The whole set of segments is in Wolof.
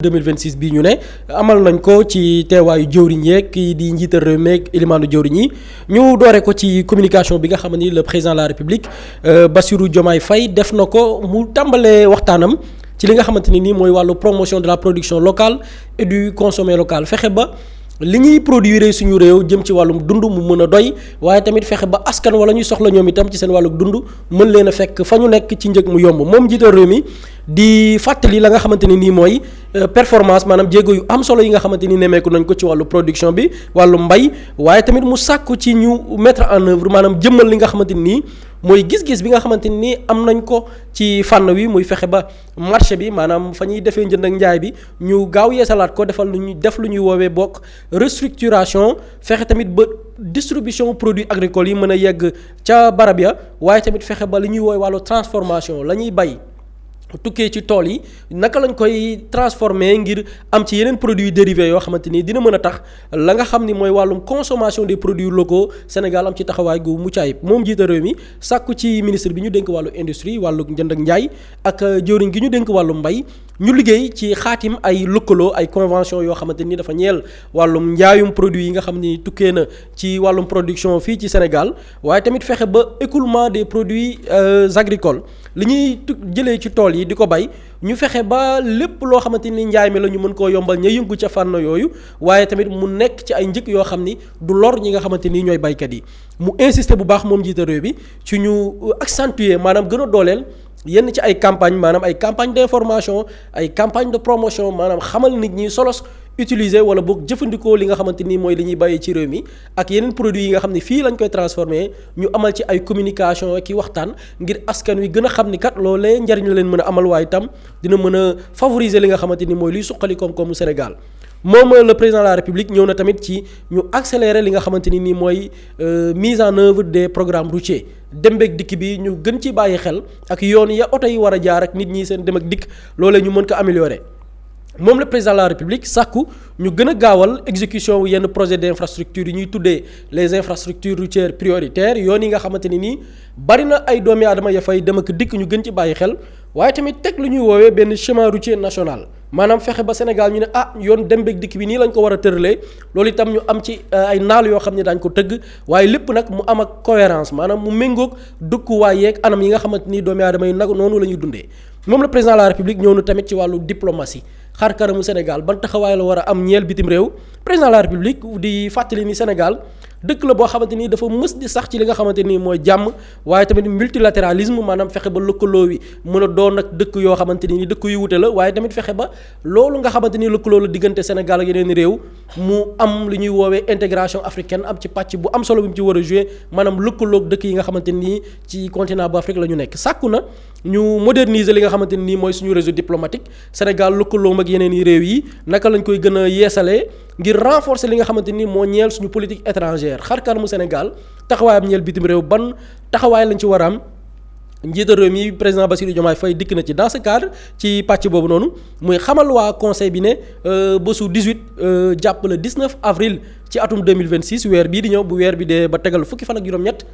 2026 bii ñu ne amal nañ ko ci teewaayu jëwriñ yeeg kii di njiital réew meeg ilimaanu jëwriñ yi ñu doore ko ci communication bi nga xam ni le président de la république Bassirou Diomaye Faye def na ko mu tàmbalee waxtaanam ci li nga xamante ni nii mooy wàllu promotion de la production locale et du consommé local fexe ba li ñuy produire suñu réew jëm ci wàllum dund mu mën a doy waaye tamit fexe ba askan wala ñuy soxla ñoom itam ci seen wàllu dund mën leen a fekk fa ñu nekk ci njëg mu yomb moom njiital réew mi di fàttali la nga xamante ni nii mooy performance maanaam jéego yu am solo yi nga xamante ni nemmeeku nañ ko ci wàllu production bi wàllu mbay waaye tamit mu sàkku ci ñu mettre en œuvre maanaam jëmmal li nga xamante ni nii mooy gis-gis bi nga xamante ni am nañ ko ci fànn wi muy fexe ba marché bi maanaam fa ñuy defee njënd ak njaay bi ñu gaaw yeesalaat ko defal lu ñuy def lu ñuy woowee bokk restructuration fexe tamit ba distribution produits agricoles yi mën a yegg ca barab ya waaye tamit fexe ba li ñuy woowee wàllu transformation la ñuy bay tukkee ci tool yi naka lañ koy transformer ngir am ci yeneen produits dérivés yoo xamante ni dina mën a tax la nga xam ni mooy wàllum consommation des produits locaux Sénégal am ci taxawaay gu mucc ayib moom jiite réew mi sàkku ci ministre bi ñu dénk wàllu industrie wàllu njënd ak njaay ak jëwriñ gi ñu dénk wàllu mbay ñu liggéey ci xaatim ay lëkkaloo ay convention yoo xamante ni dafa ñeel wàllum njaayum produit yi nga xam ni tukkee na ci wàllum production fii ci Sénégal waaye tamit fexe ba écoulement des produits agricoles li ñuy jëlee ci tool yi di ko bay ñu fexe ba lépp loo xamante ni njaay mi la ñu mën koo yombal ña yëngu ca fànn yooyu waaye tamit mu nekk ci ay njëg yoo xam ni du lor ñi nga xamante ni ñooy baykat yi mu insister bu baax moom jiite réew bi ci ñu accentuer maanaam gën a dooleel yenn ci ay campagne maanaam ay campagne d'information ay campagne de promotion maanaam xamal nit ñi solos utiliser wala boog jëfandikoo li nga xamante ni mooy li ñuy bàyyee ci réew mi ak yeneen produits yi nga xam ne fii lañ koy transformer ñu amal ci ay communication ki waxtaan ngir askan wi gën a xam ni kat loolee njariñ la leen mën a amal waaye itam dina mën a favoriser li nga xamante ni mooy luy suqali koom-koomu Sénégal moom le président de la République ñëw na tamit ci ñu accélérer li nga xamante ni nii mooy mise en œuvre des programmes routiers dem ak dikk bi ñu gën ci bàyyi xel ak yoon ya oto yi war a jaar ak nit ñi seen dem ak dikk loolee ñu mën ko améliorer moom le président de la République sàkku ñu gën a gaawal exécution yenn projet d'infrastructure yi ñuy tuddee les infrastructures routières prioritaires yoon yi nga xamante ni nii bari na ay doomi aadama ya fay dem ak dikk ñu gën ci bàyyi xel waaye tamit teg lu ñuy woowee benn chemin routier national maanaam fexe ba Sénégal ñu ne yoon dem beeg dikk bi nii lañ ko war a tëralee loolu itam ñu am ci ay naal yoo xam ne daañu ko tëgg waaye lépp nag mu am ak cohérence maanaam mu méngoog dëkkuwaay yeeg anam yi nga xamante ni doomi aadama yi nag noonu la ñuy dundee moom le président de la République ñëw na tamit ci wàllu diplomatie xar kanamu Sénégal ban taxawaay la war a am ñeel bitim réew président de la République di fàttali ni Sénégal dëkk la boo xamante ni dafa mës di sax ci li nga xamante ni mooy jàmm waaye tamit multilatéralisme maanaam fexe ba lëkkaloo wi mën a doon nag dëkk yoo xamante ni dëkk yu wute la waaye tamit fexe ba loolu nga xamante ni lëkkaloo la diggante Sénégal ak yeneen réew mu am li ñuy woowee intégration africaine am ci pàcc bu am solo bi mu ci war a jouer maanaam lëkkaloog dëkk yi nga xamante ni ci continent bu Afrique la ñu nekk sàkku na ñu moderniser li nga xamante ni mooy suñu réseau diplomatique Sénégal lëkkaloo ak yeneen i réew yi naka lañ koy gën a yeesalee ngir renforcer li nga xamante ni moo ñeel suñu politique étrangère xar kanamu Sénégal taxawaayam ñeel bitim réew ban taxawaay lañ ci war a am njiital réew mi président Bassirou Diomaye Faye dikk na ci dans ce cadre ci pàcc boobu noonu muy xamal waa conseil bi ne bésu 18 jàpp le 19 avril ci atum 2026 weer bii di ñëw bu weer bi dee ba tegal fukki fan ak juróom-ñett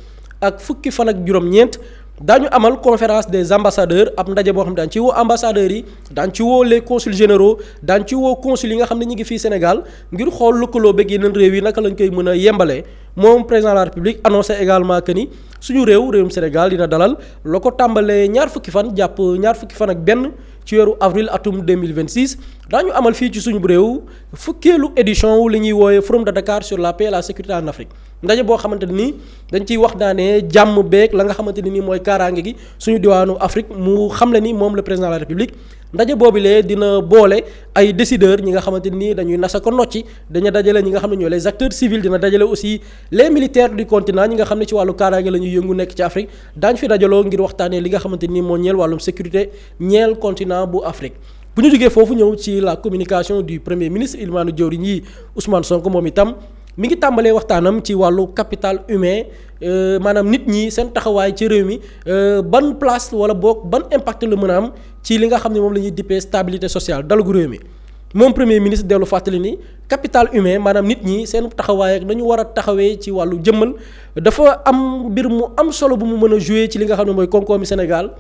ak fukki fan ak juróom-ñeent daañu amal conférence des ambassadeurs ab ndaje boo xam ne daañu ci woo ambassadeurs yi daañu ci woo les consuls généraux daañu ci woo consuls yi nga xam ne ñu ngi fii Sénégal ngir xool lëkkaloo beeg yeneen réew yi naka lañ koy mën a yembalee moom président de la République annoncé également que ni suñu réewum Sénégal dina dalal la ko tàmbalee ñaar fukki fan jàpp ñaar fukki fan ak benn ci weeru avril atum 2026 daañu amal fii ci suñu réew fukkeelu édition wu li ñuy woowe Forum de Dakar sur la paix et la sécurité en Afrique ndaje boo xamante ni dañ ciy wax daane jàmm beeg la nga xamante ni mooy kaaraange gi suñu diwaanu Afrique mu xamle ni moom le président de la République ndaje boobilee dina boole ay décideurs ñi nga xamante ni dañuy nasa ko nocci dañu dajale ñi nga xam ne ñooy les acteurs civils dina dajale aussi les militaires du continent ñi nga xam ne ci wàllu kaaraange la ñuy yëngu nekk ci Afrique daañu fi dajaloo ngir waxtaanee li nga xamante ni moo ñeel wàllum sécurité ñeel continent bu Afrique bu ñu jógee foofu ñëw ci la communication du premier ministre ilimaanu jëwriñ yi Ousmane Sonko moom itam mi ngi tàmbalee waxtaanam ci wàllu capital humain maanaam nit ñi seen taxawaay ci réew mi ban place wala boog ban impact la mën a am ci li nga xam ne moom la ñuy dippee stabilité sociale dalagu réew mi moom premier ministre dellu fàttali ni capital humain maanaam nit ñi seen taxawaay ak dañu war a taxawee ci wàllu jëmmal dafa am mbir mu am solo bu mu mën a jouer ci li nga xam ne mooy koom-koomi Sénégal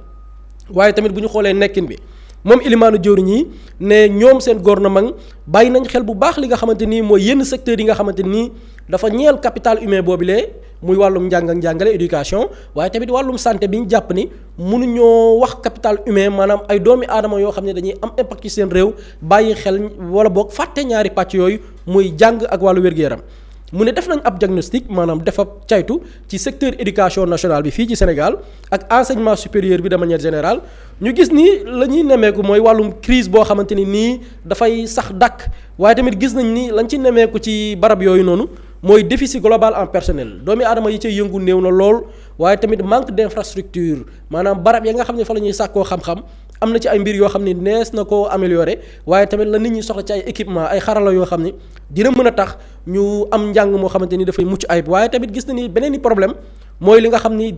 waaye tamit bu ñu xoolee nekkin bi moom ilimaanu jëwriñ yi ne ñoom seen gouvernement bàyyi nañ xel bu baax li nga xamante ni mooy yenn secteurs yi nga xamante ni dafa ñeel capital humain boobilee muy wàllum njàng ak njàngale éducation waaye tamit wàllum santé bi ñu jàpp ni mënuñoo wax capital humain maanaam ay doomi aadama yoo xam ne dañuy am impact ci seen réew bàyyi xel wala boog fàtte ñaari pàcc yooyu muy jàng ak wàllu wér-gu-yaram mu ne def nañ ab diagnostic maanaam def ab caytu ci secteur éducation nationale bi fii ci Sénégal ak enseignement supérieur bi de manière générale ñu gis ni la ñuy nemmeeku mooy wàllum crise boo xamante ni nii dafay sax dàkk waaye tamit gis nañ ni lañ ci nemmeeku ci barab yooyu noonu mooy déficit global en personnel doomi aadama yi cay yëngu néew na lool waaye tamit manque d'infrastructure maanaam barab ya nga xam ne fa la ñuy sàkkoo xam-xam am na ci ay mbir yoo xam ne nees na koo améliorer waaye tamit la nit ñi soxla ci ay équipement ay xarala yoo xam ne dina mën a tax ñu am njàng moo xamante ni dafay mucc ayib waaye tamit gis na ni beneen i problème mooy li nga xam ni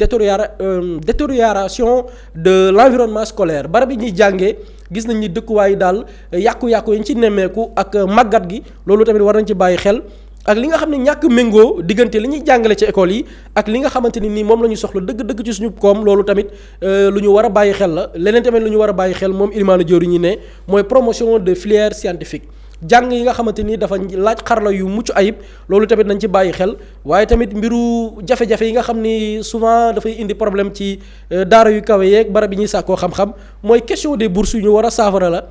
détérioration de l'environnement scolaire barab yi ñuy jàngee gis nañ ni dëkkuwaay daal yàqu-yàqu yi ñu ci nemmeeku ak màggat gi loolu tamit war nañ ci bàyyi xel ak li nga xam ne ñàkk méngoo diggante li ñuy jàngale ci école yi ak li nga xamante ni nii moom la ñu soxla dëgg-dëgg ci suñu koom loolu tamit lu ñu war a bàyyi xel la leneen tamit lu ñu war a bàyyi xel moom ilimaanu jëwriñ ñi ne mooy promotion de filière scientifique jàng yi nga xamante ni dafa laaj xarala yu mucc ayib loolu tamit nañ ci bàyyi xel waaye tamit mbiru jafe-jafe yi nga xam ni souvent dafay indi problème ci daara yu kawe yeeg barab yi ñuy sàkkoo xam-xam mooy question des bourses yu ñu war a saafara la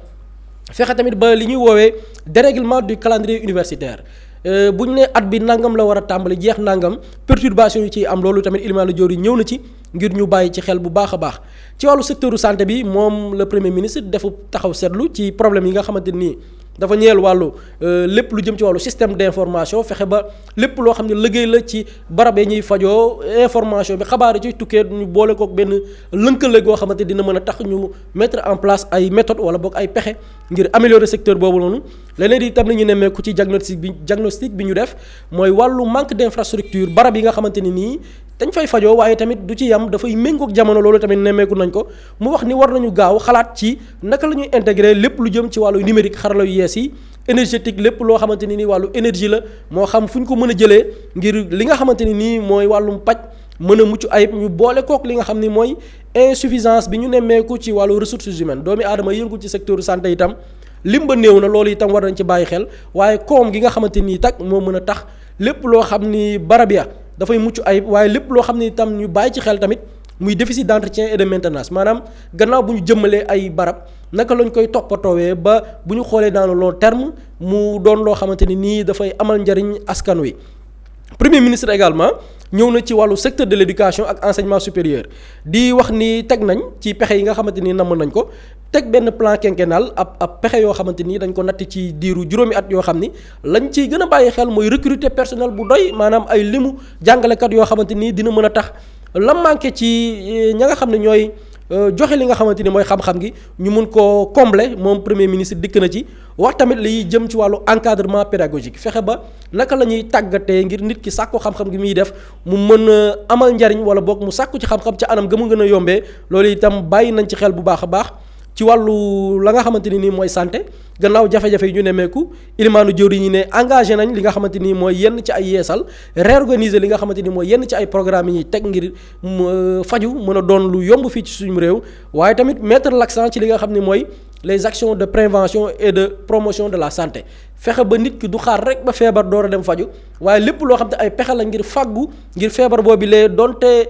fexe tamit ba li ñuy woowee dérèglement du calendrier universitaire bu ñu nee at bi nangam la war a tàmbali jeex nangam perturbation yi ciy am loolu tamit ilimaanu jëwriñ ñëw na ci ngir ñu bàyyi ci xel bu baax a baax ci wàllu secteur santé bi moom le premier ministre defu taxaw seetlu ci problème yi nga xamante nii dafa ñeel wàllu lépp lu jëm ci wàllu système d'information fexe ba lépp loo xam ne liggéey la ci barab yi ñuy fajoo information bi xabaar yi ci tukkee ñu boole kook benn lënkale goo xamante dina mën a tax ñu mettre en place ay méthodes wala boog ay pexe ngir améliorer secteur boobu noonu leneen di tam la ñu nemmeeku ci diagnostic bi ñu def mooy wàllu manque d'infrastructure barab yi nga xamante ni nii dañ fay fajoo waaye tamit du ci yam dafay méngoog jamono loolu tamit nemmeeku nañ ko mu wax ni war nañu gaaw xalaat ci naka la ñuy intégrer lépp lu jëm ci wàllu numérique xarala yu yees yi énergétique lépp loo xamante ni nii wàllu énergie la moo xam fu ñu ko mën a jëlee ngir li nga xamante ni nii mooy wàllum paj mën a mucc ayib ñu boole kook li nga xam ni mooy insuffisance bi ñu nemmeeku ci wàllu ressources humaines doomi aadama yëngu ci secteur santé itam lim ba néew na loolu itam war nañ ci bàyyi xel waaye koom gi nga xamante nii tak moo mën a tax lépp loo xam ni barab ya dafay mucc ayib waaye lépp loo xam ne itam ñu bàyyi ci xel tamit muy déficit d'entretien et de maintenance maanaam gannaaw bu ñu jëmmalee ay barab naka lañ koy toppatoowee ba bu ñu xoolee dans le long terme mu doon loo xamante ni nii dafay amal njariñ askan wi. Premier ministre également ñëw na ci wàllu secteur de l'éducation ak enseignement supérieur di wax ni teg nañ ci pexe yi nga xamante ni namm nañ ko teg benn plan quinquennal ab pexe yoo xamante ni dañ ko natt ci diiru juróomi at yoo xam ni lañ ciy gën a bàyyi xel mooy recruter personnel bu doy maanaam ay limu jàngalekat yoo xamante ni dina mën a tax la manqué ci ña nga xam ne ñooy joxe li nga xamante ni mooy xam-xam gi ñu mun koo combler moom premier ministre dikk na ci wax tamit liy jëm ci wàllu encadrement pédagogique fexe ba naka la ñuy tàggatee ngir nit ki sàkku xam-xam gi muy def mu mën a amal njariñ wala boog mu sàkku ci xam-xam ci anam ga mu gën a yombee loolu itam bàyyi nañ ci xel bu baax a baax ci wàllu la nga xamante ni nii mooy santé gannaaw jafe-jafe yi ñu nemmeeku ilimaanu jëwriñ ñi ne engagé nañ li nga xamante ni mooy yenn ci ay yeesal réorganiser li nga xamante ni mooy yenn ci ay programmes yi ñuy teg ngir faju mën a doon lu yomb fii ci suñu réew waaye tamit mettre l'accent ci li nga xam ne mooy les actions de prévention et de promotion de la santé fexe ba nit ki du xaar rek ba feebar door a dem faju waaye lépp loo xam ne ay pexe la ngir fàggu ngir feebar boobu lee donte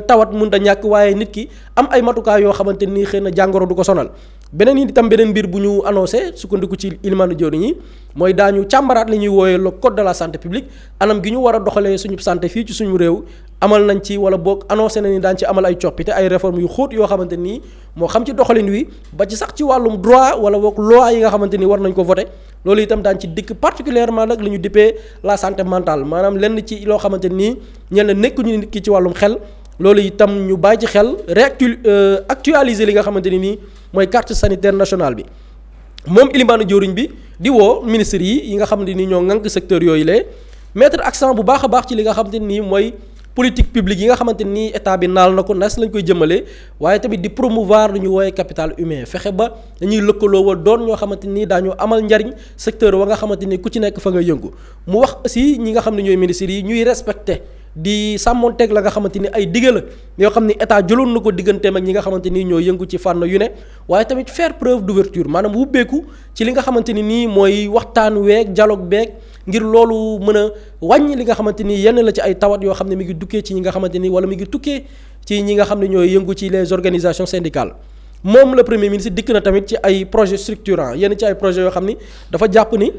tawat mun da ñàkk waaye nit ki am ay matukaay yoo xamante ni xëy na jàngoro du ko sonal beneen itam beneen mbir bu ñu annoncé sukkandiku ci ilimaanu jëwriñ yi mooy daañu càmbaraat li ñuy wooyee le code de la santé publique anam gi ñu war a doxalee suñu santé fii ci suñu réew amal nañ ci wala boog annoncé na ni daañu ci amal ay coppite ay réformes yu xóot yoo xamante nii moo xam ci doxalin wi ba ci sax ci wàllum droit wala boog loi yi nga xamante ni war nañ ko voter loolu itam daañu ci dikk particulièrement nag li ñu dippee la santé mentale maanaam lenn ci loo xamante nii ñenn nekkuñu nit ki ci wàllum xel loolu itam ñu bàyyi ci xel actualiser li nga xamante ni nii mooy carte sanitaire nationale bi moom ilimaanu jëwriñ bi di woo ministres yi nga xamante ni ñoo ŋànk secteur yooyu lee mettre accent bu baax a baax ci li nga xamante ni mooy politique publique yi nga xamante ni état bi naal na ko nas lañ koy jëmalee waaye tamit di promouvoir lu ñu wooyee capital humain fexe ba dañuy lëkkaloo wala doon ñoo xamante ni daañu amal njariñ secteur wa nga xamante ni ku ci nekk fa nga yëngu mu wax aussi ñi nga xam ne ñooy ministres yi ñuy respecter di sàmmonteeg la nga xamante ni ay dige la yoo xam ni état jëloon na ko digganteem ak ñi nga xamante ni ñoo yëngu ci fànn yu ne waaye tamit faire preuve d'ouverture maanaam wubbeeku ci li nga xamante ni nii mooy waxtaan weeg dialogue beeg ngir loolu mën a wàññi li nga xamante ni yenn la ci ay tawat yoo xam ne mi ngi dukkee ci ñi nga xamante ni wala mi ngi tukkee ci ñi nga xam ne ñooy yëngu ci les organisations syndicales moom le premier ministre dikk na tamit ci ay projets structurants yenn ci ay projets yoo xam ni dafa jàpp ni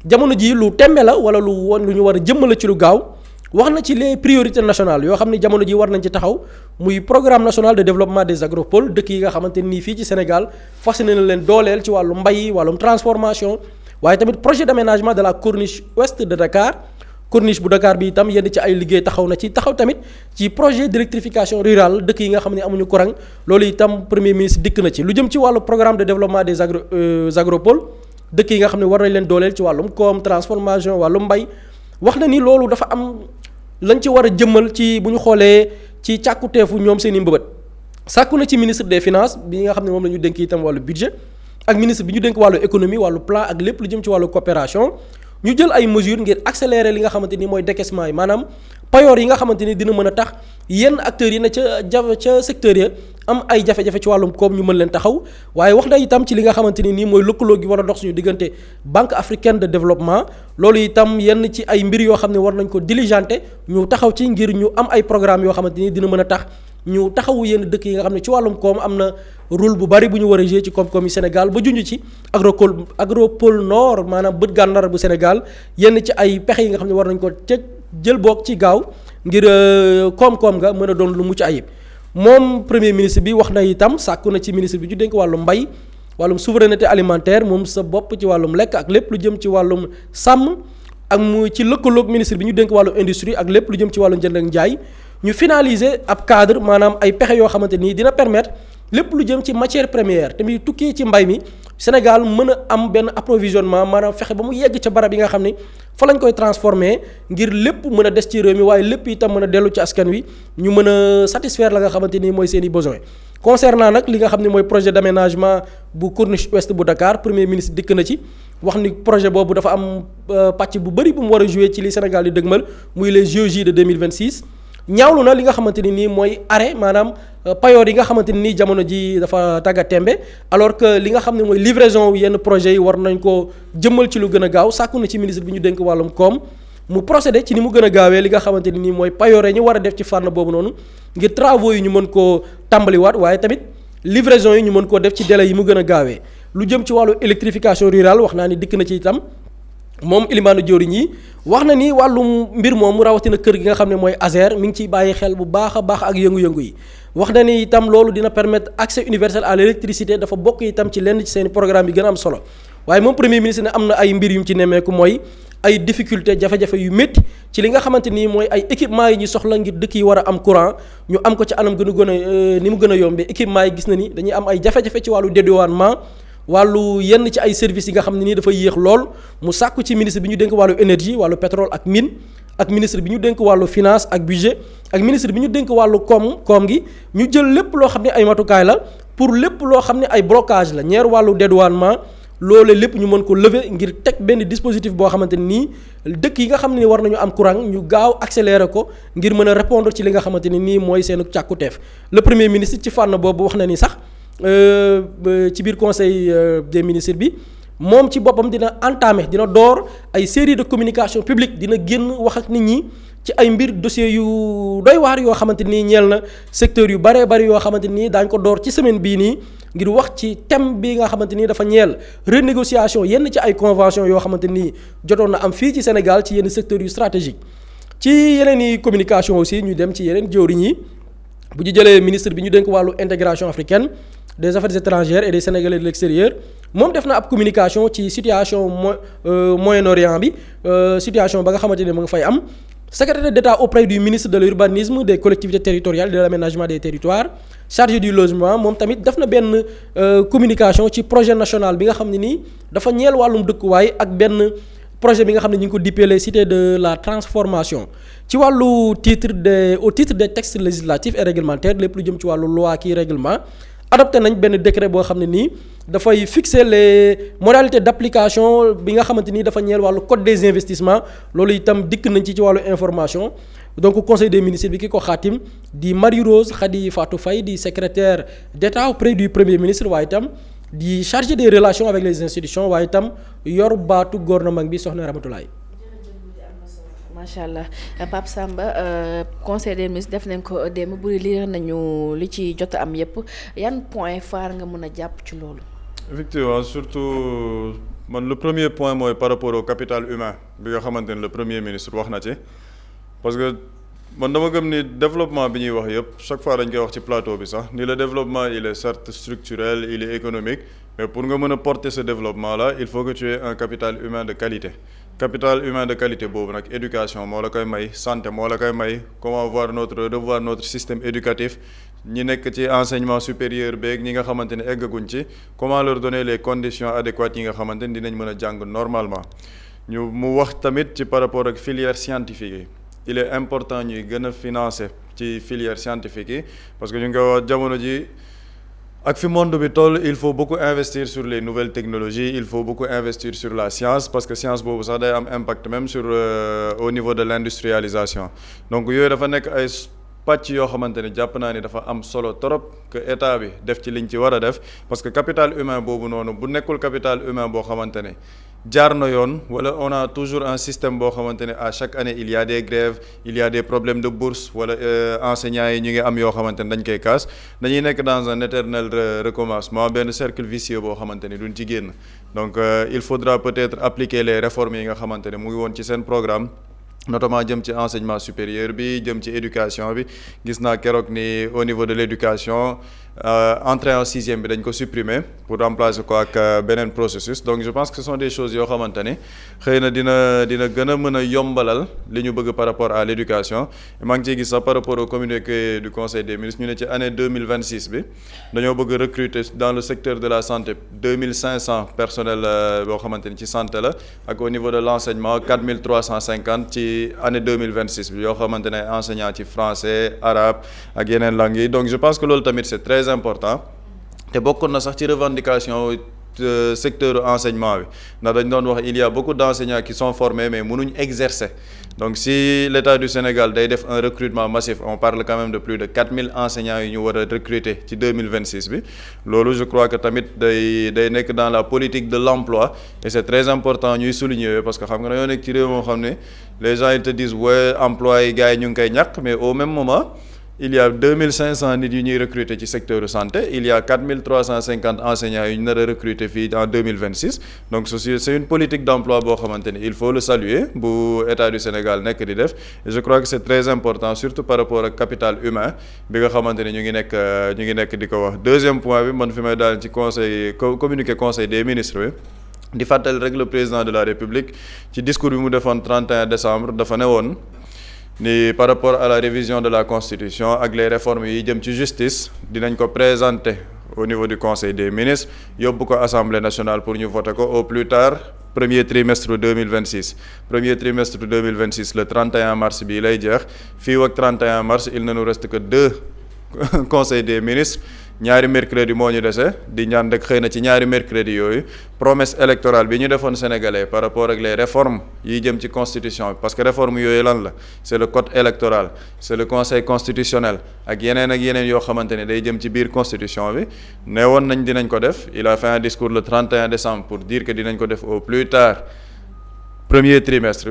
jamono ji lu tembe la wala lu ñu war a jëmmala ci lu gaaw wax na ci les priorités nationales yoo xam ni jamono ji war nañ ci taxaw muy programme national de développement des agropoles dëkk yi nga xamante nii fii ci Sénégal fas yéene na leen dooleel ci wàllu mbay wàllum transformation waaye tamit projet d'aménagement de la corniche ouest de Dakar corniche bu Dakar bi itam yenn ci ay liggéey taxaw na ci taxaw tamit ci projet d'électrification rurale dëkk yi nga xam ne amuñu courant loolu itam premier ministre dikk na ci lu jëm ci wàllu programme de développement des agropoles dëkk yi nga xam ne war nañ leen dooleel ci wàllum koom transformation wàllum mbay wax na ni loolu dafa am lañ ci war a jëmmal ci bu ñu xoolee ci càkkuteefu ñoom seen i mbëbët sàkku na ci ministre des finances bi nga xam ne moom la ñu dénk itam wàllu budget ak ministre bi ñu dénk wàllu économie wàllu plan ak lépp lu jëm ci wàllu coopération ñu jël ay mesures ngir accélérer li nga xamante ni mooy décaissement yi maanaam payoor yi nga xamante ni dina mën a tax yenn acteurs yi ne ca secteur ya am ay jafe-jafe ci wàllum koom ñu mën leen taxaw waaye wax na itam ci li nga xamante ni nii mooy lëkkaloo gi war a dox suñu diggante Banque africaine de développement loolu itam yenn ci ay mbir yoo xam ne war nañ ko diligenter ñu taxaw ci ngir ñu am ay programme yoo xamante ni dina mën a tax ñu taxawu yenn dëkk yi nga xam ne ci wàllum koom am na rôle bu bari bu ñu war a jouer ci koom-koom yi Sénégal ba junj ci agropole nord maanaam bët gànnaar bu Sénégal yenn ci ay pexe yi nga xam ne war nañ ko jël boog ci gaaw ngir koom-koom nga mën a doon lu mucc ayib moom premier ministre bi wax na itam sàkku na ci ministre bi ñu dénk wàllum mbay wàllum souveraineté alimentaire moom sa bopp ci wàllum lekk ak lépp lu jëm ci wàllum sàmm ak mu ci lëkkaloog ministre bi ñu dénk wàllum industrie ak lépp lu jëm ci wàllum jënd ak njaay ñu finaliser ab cadre maanaam ay pexe yoo xamante nii dina permettre lépp lu jëm ci matière première te muy tukkee ci mbay mi Sénégal mën a am benn approvisionnement maanaam fexe ba mu yegg ca barab yi nga xam ne fa lañ koy transformer ngir lépp mën a des ci réew mi waaye lépp itam mën a dellu ci askan wi ñu mën a satisfaire la nga xamante ni mooy seen i besoins. concernant nag li nga xam ne mooy projet d'aménagement bu corniche ouest bu Dakar premier ministre dikk na ci wax ni projet boobu dafa am pàcc bu bëri bu mu war a jouer ci li Sénégal di dëgmal muy les JOJ de 2026. ñaawlu na li nga xamante ni nii mooy arrêt maanaam payoor yi nga xamante ni nii jamono ji dafa tàgga tembe alors que li nga xam ne mooy livraison yenn projets yi war nañ ko jëmmal ci lu gën a gaaw sàkku na ci ministre bi ñu dénk wàllum koom mu procédé ci ni mu gën a gaawee li nga xamante ni nii mooy payoor yi ñu war a def ci fànn boobu noonu ngir travaux yi ñu mën koo tàmbaliwaat waaye tamit livraison yi ñu mën koo def ci délai yi mu gën a gaawee lu jëm ci wàllu électrification rurale wax naa ni dikk na ci itam moom ilimaanu jëwriñ yi wax na ni wàllum mbir moomu rawatina kër gi nga xam ne mooy ASER mi ngi ciy bàyyi xel bu baax a baax ak yëngu-yëngu yi wax na ni itam loolu dina permettre accès universel à l'électricité dafa bokk itam ci lenn ci seen programme yi gën a am solo waaye moom premier ministre ne am na ay mbir yu mu ci nemmeeku mooy ay difficulté jafe-jafe yu métti ci li nga xamante ni mooy ay équipement yi ñu soxla ngir dëkk yi war a am courant ñu am ko ci anam gën a ni mu gën a yombee équipement yi gis na ni dañuy am ay jafe-jafe ci wàllu dédouanement wàllu yenn ci ay services yi nga xam ne nii dafa yéex lool mu sàkku ci ministre bi ñu dénk wàllu énergie wàllu pétrole ak mine ak ministre bi ñu dénk wàllu finance ak budget ak ministre bi ñu dénk wàllu koom gi ñu jël lépp loo xam ne ay matukaay la pour lépp loo xam ne ay blocage la ñeer wàllu dédouanement loole lépp ñu mën ko lever ngir teg benn dispositif boo xamante nii dëkk yi nga xam ne war nañu am courant ñu gaaw accélérer ko ngir mën a répondre ci li nga xamante ne nii mooy seen càkkuteef le premier ministre ci fànn boobu wax na ni sax ci biir conseil des ministres bi moom ci boppam dina entamer dina door ay série de communication publique dina génn wax ak nit ñi ci ay mbir dossier yu doy waar yoo xamante nii ñeel na secteur yu baree bari yoo xamante nii daañ ko door ci semaine bii nii ngir wax ci thème bi nga xamante nii dafa ñeel renégociation yenn ci ay convention yoo xamante nii jotoon na am fii ci Sénégal ci yenn secteurs yu stratégique ci yeneen i communication aussi ñu dem ci yeneen jëwriñ yi bu ñu jëlee ministre bi ñu dénk wàllu intégration africaine des affaires étrangères et des Sénégalais de l'extérieur moom def na ab communication ci situation Moyen-Orient bi situation ba nga xamante ne mu nga fay am secrétaire d'État auprès du ministre de l'urbanisme des collectivités territoriales et de l'aménagement des territoires chargé du logement moom tamit def na benn communication ci projet national bi nga xam ne nii dafa ñeel wàllum dëkkuwaay ak benn projet bi nga xam ne ñu ngi ko dippee les cités de la transformation ci wàllu au titre des textes législatifs et réglementaires lépp lu jëm ci wàllu loi kii règlement adopté nañ benn décret boo xam ne nii dafay fixer les modalités d'application bi nga xamante ni dafa ñeel wàllu code des investissements loolu itam dikk nañ ci wàllu information donc conseil des ministres bi ki ko xaatim di Marie-Rose Khady Fatou Faye di secrétaire d'État auprès du premier ministre waaye itam di chargé des relations avec les institutions waaye itam yor baatu gouvernement bi soxna Ramatoulaye. macha allah Pape Samba conseil des ministres def nañ ko démb bu lire nañu li ci jot am yépp yan point phare nga mën a jàpp ci loolu. effectivement surtout man le premier point mooy par rapport au capital humain bi nga xamante ne le premier ministre wax na ci parce que man dama gëm ni développement bi ñuy wax yépp chaque fois dañ koy wax ci plateau bi sax ni le développement il est certes structurel il est économique mais pour nga mën a porter ce développement là il faut que tu aies un capital humain de qualité. Capital humain de qualité boobu nag éducation moo la koy may santé moo la koy may comment revoir notre système éducatif ñi nekk ci enseignement supérieur beeg ñi nga xamante ne eggaguñ ci comment leur donner les conditions adéquates yi nga xamante ni dinañ mën a jàng normalement ñu mu wax tamit ci par rapport ak filière scientifique yi il est important ñuy gën a financer ci filière scientifique yi parce que ñu ngi koy wax jamono ji ak fi monde bi toll il faut beaucoup investir sur les nouvelles technologies il faut beaucoup investir sur la science parce que science boobu sax day am impact même sur au niveau de l'industrialisation donc yooyu dafa nekk ay pàcc yoo xamante ne jàpp naa ni dafa am solo trop que état bi def ci liñ ci war a def parce que capital humain boobu noonu bu nekkul capital humain boo xamante ne jaar na yoon wala on a toujours un système boo xamante ne à chaque année il y a des grèves il y a des problèmes de bourse wala enseignants yi ñu ngi am yoo xamante ne dañ koy kaas dañuy nekk dans un éternel recommencement benn cercle vicieux boo xamante ni duñ ci génn donc il faudra peut-être appliquer les réformes yi nga xamante ne mu ngi woon ci seen programme notamment jëm ci enseignement supérieur bi jëm ci éducation bi gis naa keroog ni au niveau de l'éducation entrée en sixième bi dañ ko supprimer pour remplacer ko ak beneen processus donc je pense que ce sont des choses yoo xamante ne xëy na dina gën a mën a yombalal li ñu bëgg par rapport à l'éducation maa ngi ciy gis sax par rapport au communiqué du conseil des ministres ñu ne ci année 2026 bi dañoo bëgg recruter dans le secteur de la santé 2500 personnels boo xamante ni ci santé la ak au niveau de l'enseignement 4350 ci année 2026 bi yoo xamante ne enseignants ci français arabe ak yeneen langues yi donc je pense que loolu tamit c'est très important te bokkoon na sax ci revendication secteur enseignement bi ndax dañ doon wax il y a beaucoup d'enseignants qui sont formés mais mënuñ exercer donc si l'État du Sénégal day def un recrutement massif on parle quand même de plus de 4000 enseignants yu ñu war a recruter ci 2026 bi loolu je crois que tamit day nekk dans la politique de l'emploi et c'est très important ñuy souligner parce que xam nga dañoo nekk ci réew moo xam ne les gens ils te disent ouais emploi yi gars yi ñu ngi koy ñàkk mais au même moment il y a 2500 nit yu ñuy recruter ci secteur santé il y a 4350 enseignants yu ñu nar a recruter fii en 2026 donc c'est une politique d'emploi boo xamante ni il faut le saluer bu État du Sénégal nekk di def et je crois que c'est très important surtout par rapport ak capital humain bi nga xamante ni ñu ngi nekk di ko wax deuxième point bi man fi may daal ci communiqué conseil des ministres bi di fàttali rek le président de la République ci discours bi mu defoon 31 décembre dafa ne woon ni par rapport à la révision de la constitution ak les réformes yi jëm ci justice dinañ ko présenter au niveau du conseil des ministres yóbbu ko assemblée nationale pour ñu voter ko au plus tard premier trimestre 2026 le 31 mars bii lay jeex fii ak 31 mars il ne nous reste que 2 conseils des ministres ñaari mercredi moo ñu dese di ñaan rek xëy na ci ñaari mercredi yooyu promesse électorale bi ñu defoon sénégalais par rapport ak les réformes yi jëm ci constitution bi parce que réforme yooyu lan la c'est le code électoral c'est le conseil constitutionnel ak yeneen yoo xamante ne day jëm ci biir constitution bi ne woon nañ dinañ ko def il a fait un discours le 31 décembre pour dire que dinañ ko def au plus tard premier trimestre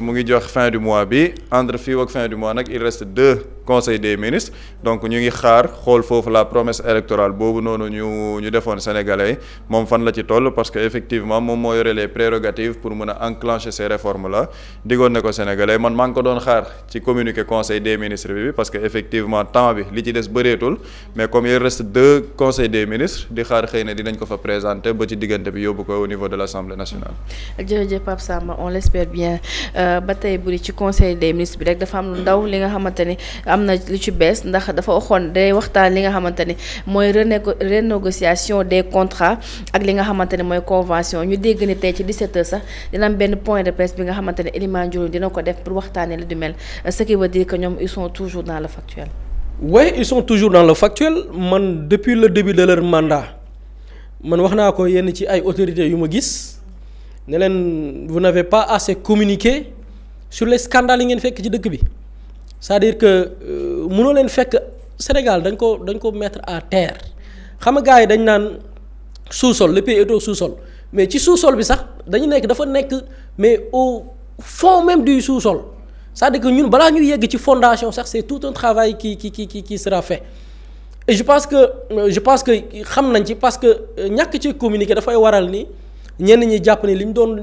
mu ngi jox fin du mois bi entre fii ak fin du mois nag il reste 2 conseils des ministres donc ñu ngi xaar xool foofu la promesse électorale boobu noonu ñu defoon sénégalais moom fan la ci toll parce que effectivement moom moo yore les prérogatives pour mën a enclencher ces réformes là diggoon ne ko sénégalais man maa ngi ko doon xaar ci communiqué conseil des ministres bi parce que effectivement temps bi li ci des bëreetul mais comme il reste 2 conseils des ministres di xaar xëy na dinañ ko fa présenter ba ci diggante bi yóbbu ko au niveau de l'Assemblée nationale. jërëjëf Pape Samba on l'espère bien ba tey bu ci conseil des ministres bi rek dafa am lu ndaw li nga xamante ni am na lu ci bees ndax dafa waxoon day waxtaan li nga xamante ni mooy renégociation des contrats ak li nga xamante ni mooy convention ñu dégg ni tey ci 17h sax dina am benn point de presse bi nga xamante ni Elimane Diouf dina ko def pour waxtaanee lu du mel ce qui veut dire que ñoom ils sont toujours dans le factuel. Oui, ils sont toujours dans le factuel man depuis le début de leur mandat man wax naa ko yenn ci ay autorités yu ma gis ne leen vous n'avez pas assez communiqué sur les scandales yi ngeen fekk ci dëkk bi c'est-à-dire que mënoo leen fekk Sénégal dañ ko mettre à terre xam nga gars yi dañ naan sous-sol le pays est au sous-sol mais ci sous-sol bi sax dafa nekk mais au fond même du sous-sol c'est-à-dire que ñun balaa ñuy yegg ci fondation sax c'est tout un travail qui sera fait et je pense que xam nañ ci parce que ñàkk ci communiquer dafay waral ni ñenn ñi jàpp ne li ñu doon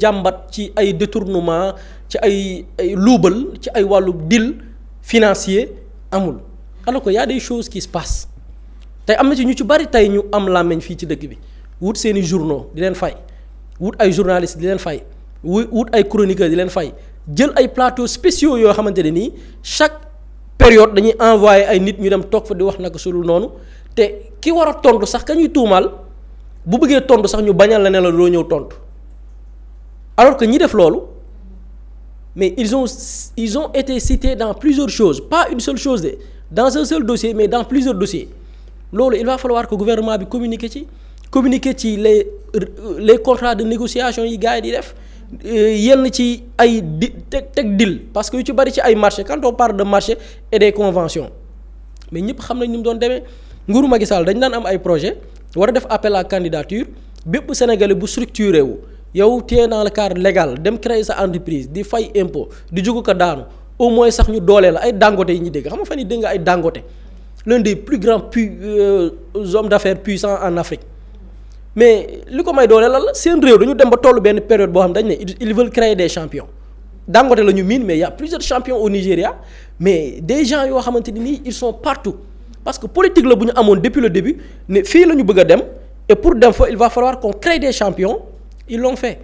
jàmbat ci ay détournement ci ay luubal ci ay wàllu deal financier amul alors que y a des choses qui se passent tey am na ci ñu ci bari tey ñu am làmmiñ fii ci dëkk bi wut seeni journaux di leen fay wut ay journalistes di leen fay wut ay chroniqueurs di leen fay jël ay plateaux spéciaux yoo xamante ne nii chaque période dañuy envoyer ay nit ñu dem toog fa di wax naka sulul noonu te ki war a tontu sax ka ñuy tuumaal bu bëggee tontu sax ñu bañal la ne la doo ñëw tontu alors que ñi def loolu mais ils ont été cités dans plusieurs choses pas une seule chose de dans un seul dossier mais dans plusieurs dossiers loolu il va falloir que gouvernement bi communiquer ci les contrats de négociation yi gars yi di def yenn ci ay teg deal parce que yu ci bari ci ay marché quand on parle de marché et des conventions mais ñëpp xam nañ ni mu doon demee nguuru Macky Sall dañ daan am ay projet war a def appel à candidature bépp sénégalais bu structuré wu yow téye dans le cadre légal dem créer sa entreprise di fay impôt di jugu ko daanu au moins sax ñu dooleel la ay Dangote yi ñu dégg xam nga fan yii dégg nga ay Dangote l'un des plus grands hommes d'affaires puissants en Afrique mais li ko may dooleel la seen réew dañu dem ba tollu benn période boo xam dañ ne ils veulent créer des champions Dangote la ñu miin mais il y a plusieurs champions au Nigeria mais des gens yoo xamante ni nii ils sont partout parce que politique la bu ñu amoon depuis le début ne fii la ñu bëgg a dem et pour dem fa il va falloir qu'on crée des champions ils l'ont fait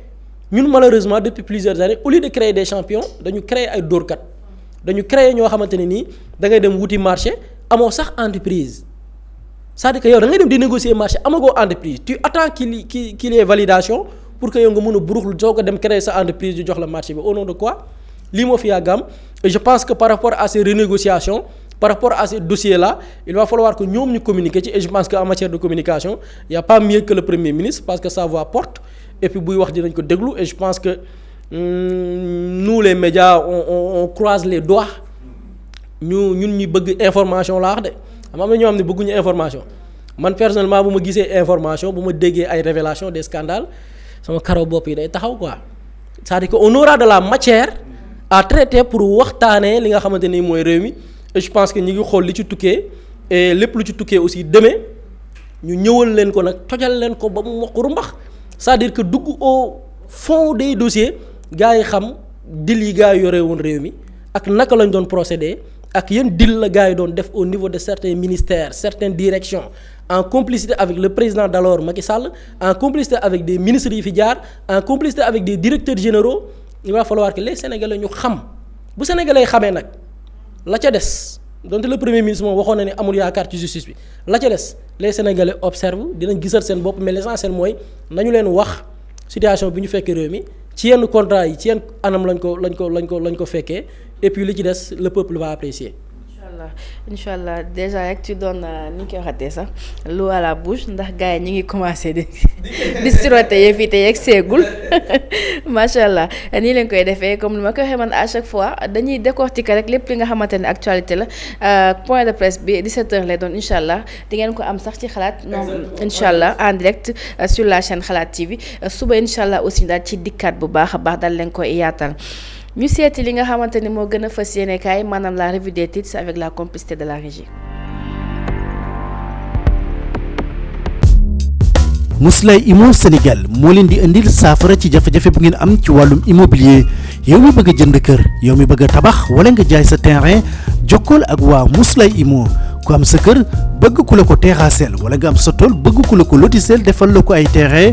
ñun malheureusement depuis plusieurs années au lieu de créer des champions dañu créer ay dóorkat dañu créer ñoo xamante ne nii da ngay dem wuti marché amoo sax entreprise c'est-à-dire que yow da ngay dem di négocier marché amagoo entreprise tu attends qu'il y ait validation pour que yow nga mën a buruxlu soo ko dem créer sa entreprise di jox la marché bi au nom de quoi lii moo fi yàgg am et je pense que par rapport à ces renégociations par rapport à ces dossiers là il va falloir que ñoom ñu communiquer ci et je pense que en matière de communication il y a pas mieux que le premier ministre parce que sa voix porte et puis buy wax dinañ ko déglu et je pense que nous les médias on croise les doigts ñun ñu bëgg information laa wax de am na ñoo xam ne bëgguñu information man personnellement bu ma gisee information bu ma déggee ay révélations des scandales sama karaw bopp yi day taxaw quoi c'est-à-dire que on aura de la matière à traiter pour waxtaanee li nga xamante ni mooy réew mi et je pense que ñi ngi xool li ci tukkee et lépp lu ci tukkee aussi demee ñu ñëwal leen ko nag tojal leen ko ba mu mokk rumbax c'est-à-dire que dugg au fond des dossiers gars yi xam dil yi gars yi yore woon réew mi ak naka lañ doon procéder ak yan dil la gars yi doon def au niveau de certains ministères certaines directions en complicité avec le président d'alors Macky Sall en complicité avec des ministres yi fi jaar en complicité avec des directeurs généraux il va falloir que les Sénégalais ñu xam bu Sénégalais xamee nag la ca des donte le premier ministre moom waxoon na ne amul yaakaar ci justice bi la ca des les Sénégalais observent dinañ gisal seen bopp mais l'essentiel mooy nañu leen wax situation bi ñu fekkee réew mi ci yenn contrat yi ci yenn anam lañ ko fekkee et puis li ci des le peuple va apprécier. incha allah déjà rek ci doon ni ñu koy waxatee sax l'eau à la bouche ndax gars yi ñu ngi commencé di siroter yëf yi te yegg seegul macha allah nii leen koy defee comme ni ma koy waxee man à chaque fois dañuy décortiquer rek lépp li nga xamante ne actualité la point de presse bi 17h lay doon incha allah di ngeen ko am sax ci xalaat non incha allah en direct sur la chaîne Xalaat TV suba incha allah aussi daal ci dikkaat bu baax a baax daal leen koy yaatal. ñu seeti li nga xamante ni moo gën a fas yéene kaay maanaam la revue des titres avec la complicité de la régie. Mously Immo Sénégal moo leen di indil saafara ci jafe-jafe bu ngeen am ci wàllum immobilier yow mi bëgg a jënd kër yow mi bëgg a tabax wala nga jaay sa terrain jokkool ak waa Mously Immo ku am sa kër bëgg ku la ko terrassel wala nga am sa tool bëgg ku la ko lotisel defal la ko ay terrain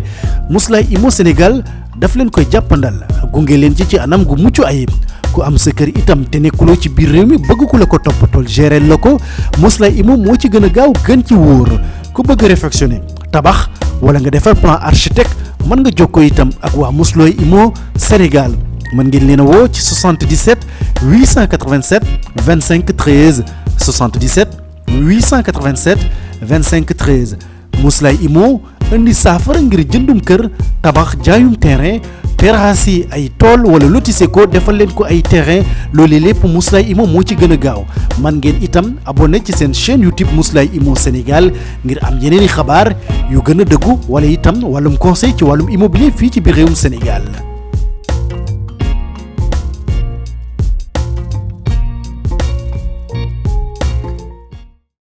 Mously Immo Sénégal daf leen koy jàppandal gunge leen ci anam gu mucc ayib ku am sa kër itam te nekkuloo ci biir réew mi bëgg ku la ko toppatool gérer la ko Mously Immo moo ci gën a gaaw gën ci wóor ku bëgg réfectionner tabax wala nga defar plan architecte mën nga jokkoo itam ak waa Mously Immo Sénégal mën ngeen leen a woo ci 77 887 25 13 77 887 25 13 Mously Immo indi saafara ngir jëndum kër tabax jaayum terrain terrasse yi ay tool wala lotissé ko defal leen ko ay terrain loolu lépp Mously Immo moo ci gën a gaaw man ngeen itam abonné ci seen chaîne YouTube Mously Immo Sénégal ngir am yeneeni xabaar yu gën a dëggu wala itam wàllum conseil ci wàllum immobilier fii ci biir réewum Sénégal